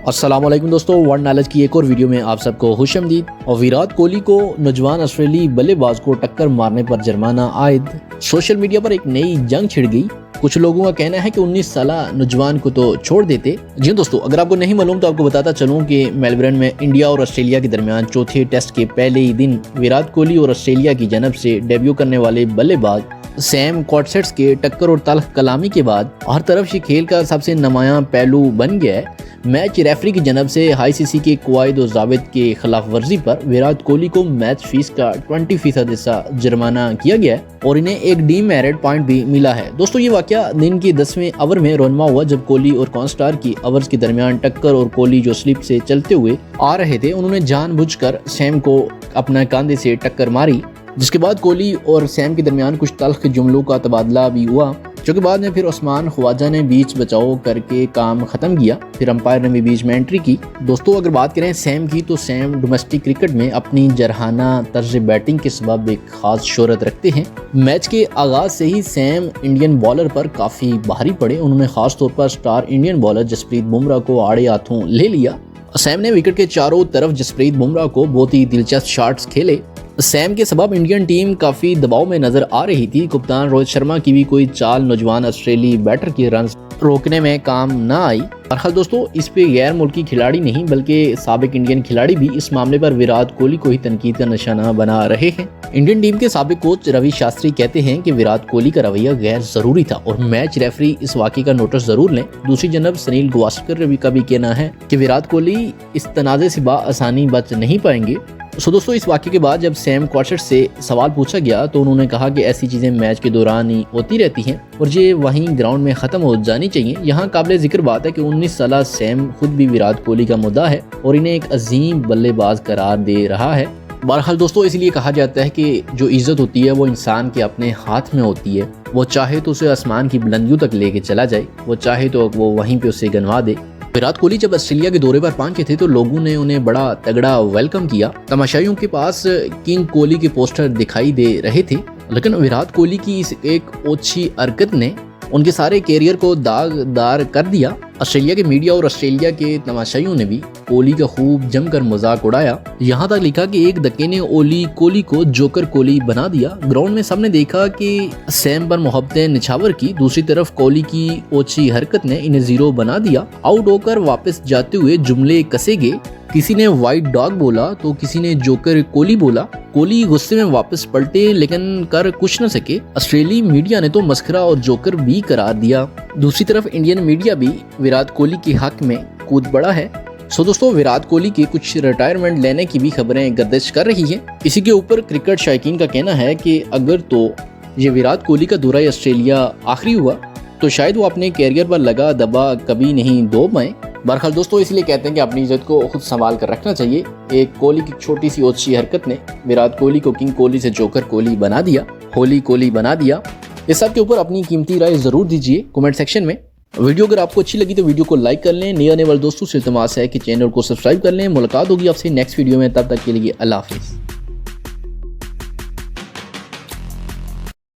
अस्सलामुअलैकुम दोस्तों, world knowledge की एक और वीडियो में आप सबको खुशामदीद। और विराट कोहली को नौजवान ऑस्ट्रेलियाई बल्लेबाज को टक्कर मारने पर जुर्माना आयद। सोशल मीडिया पर एक नई जंग छिड़ गई। कुछ लोगों का कहना है कि 19 साल नौजवान को तो छोड़ देते। जी दोस्तों, अगर आपको नहीं मालूम तो आपको बताता चलूं कि मेलबर्न में इंडिया और ऑस्ट्रेलिया के दरमियान चौथे टेस्ट के पहले ही दिन विराट कोहली और ऑस्ट्रेलिया की जानब से डेब्यू करने वाले बल्लेबाज सैम कॉटसेट्स के टक्कर और तल्ख कलामी के बाद हर तरफ ये खेल का सबसे नुमायां पहलू बन गया है। मैच रेफरी की जानब से आईसीसी के कवायद और ज़ाबित के खिलाफ वर्जी पर विराट कोहली को मैच फीस का 20% हिस्सा जुर्माना किया गया है और इन्हें एक डीमेरिट पॉइंट भी मिला है। दोस्तों, ये वाकया दिन के 10वें ओवर में रोनमा हुआ जब कोहली और कॉन्स्टार की ओवर्स के दरमियान टक्कर और कोहली जो स्लिप से चलते हुए आ रहे थे उन्होंने जानबूझकर सैम को अपना कंधे से टक्कर मारी, जिसके बाद कोहली और सैम के दरमियान कुछ तल्ख जुमलों का तबादला भी हुआ, जो कि बाद में फिर उस्मान ख्वाजा ने बीच बचाव करके काम खत्म किया। फिर अंपायर ने भी बीच में एंट्री की। दोस्तों, अगर बात करें सैम की तो सैम डोमेस्टिक क्रिकेट में अपनी जरहाना तर्ज बैटिंग के सबब एक खास शोहरत रखते हैं। मैच के आगाज से ही सैम इंडियन बॉलर पर काफी भारी पड़े। उन्होंने खास तौर पर star Indian bowler Jasprit Bumrah को आड़े हाथों ले लिया। सैम ने विकेट के चारों तरफ जसप्रीत बुमराह को बहुत ही दिलचस्प शॉट्स खेले। सैम के सबब इंडियन टीम काफी दबाव में नजर आ रही थी। कप्तान रोहित शर्मा की भी कोई चाल नौजवान ऑस्ट्रेलियाई बैटर के रन रोकने में काम न आई। बहरहाल दोस्तों, इस पे गैर मुल्की खिलाड़ी नहीं बल्कि साबिक इंडियन खिलाड़ी भी इस मामले पर विराट कोहली को ही तनकीद का निशाना बना रहे हैं। इंडियन टीम के साबिक कोच रवि शास्त्री कहते हैं कि विराट कोहली का रवैया गैर जरूरी था और मैच रेफरी इस वाकये का नोटिस जरूर लें। दूसरी जनब सुनील गावस्कर रवि का भी कहना है कि विराट कोहली इस तनाज़े से आसानी बच नहीं पाएंगे। दोस्तों, इस वाकये के बाद जब सैम कॉटसेट्स से सवाल पूछा गया तो उन्होंने कहा कि ऐसी चीजें मैच के दौरान ही होती रहती हैं और ये वहीं ग्राउंड में खत्म हो जानी चाहिए। यहाँ काबिल जिक्र बात है कि 19 साल सैम खुद भी विराट कोहली का मुद्दा है और इन्हें एक अजीम बल्लेबाज करार दे रहा है। बहरहाल दोस्तों, इसलिए कहा जाता है कि जो इज्जत होती है वो इंसान के अपने हाथ में होती है। वो चाहे तो उसे आसमान की बुलंदियों तक लेके चला जाए, वो चाहे तो वो वहीं पे उसे गंवा दे। विराट कोहली जब ऑस्ट्रेलिया के दौरे पर पहुंचे थे तो लोगों ने उन्हें बड़ा तगड़ा वेलकम किया। तमाशाइयों के पास किंग कोहली के पोस्टर दिखाई दे रहे थे, लेकिन विराट कोहली की इस एक ओछी हरकत ने उनके सारे कैरियर को दागदार कर दिया। ऑस्ट्रेलिया के मीडिया और ऑस्ट्रेलिया के तमाशाइयों ने भी कोहली का खूब जमकर मजाक उड़ाया। यहाँ तक लिखा कि एक धक्के ने कोहली को जोकर कोहली बना दिया। ग्राउंड में सबने देखा कि सैम पर मोहब्बतें निछावर की। दूसरी तरफ कोहली की ओछी हरकत ने इन्हें जीरो बना दिया। आउट होकर वापस जाते हुए जुमले कसे गए। किसी ने व्हाइट डॉग बोला तो किसी ने जोकर कोहली बोला। कोहली गुस्से में वापस पलटे लेकिन कर कुछ न सके। ऑस्ट्रेलियाई मीडिया ने तो मस्खरा और जोकर भी करार दिया। दूसरी तरफ इंडियन मीडिया भी विराट कोहली के हक में कूद पड़ा है। दोस्तों, विराट कोहली के कुछ रिटायरमेंट लेने की भी खबरें गर्दिश कर रही हैं। इसी के ऊपर क्रिकेट शायकीन का कहना है कि अगर तो ये विराट कोहली का दौरा ऑस्ट्रेलिया आखिरी हुआ तो शायद वो अपने कैरियर पर लगा दबा कभी नहीं दो पाए। बहरहाल दोस्तों, इसलिए कहते हैं कि अपनी इज्जत को खुद संभाल कर रखना चाहिए। एक कोहली की छोटी सी ओछी हरकत ने विराट कोहली को किंग कोहली से जोकर कोहली बना दिया, होली कोहली बना दिया। इस सब के ऊपर अपनी कीमती राय जरूर दीजिए कमेंट सेक्शन में। वीडियो अगर आपको अच्छी लगी तो वीडियो को लाइक कर लें। नए आने वाले दोस्तों से इल्तिमास है कि चैनल को सब्सक्राइब कर लें। मुलाकात होगी आपसे नेक्स्ट वीडियो में, तब तक के लिए अल्लाह हाफिज़।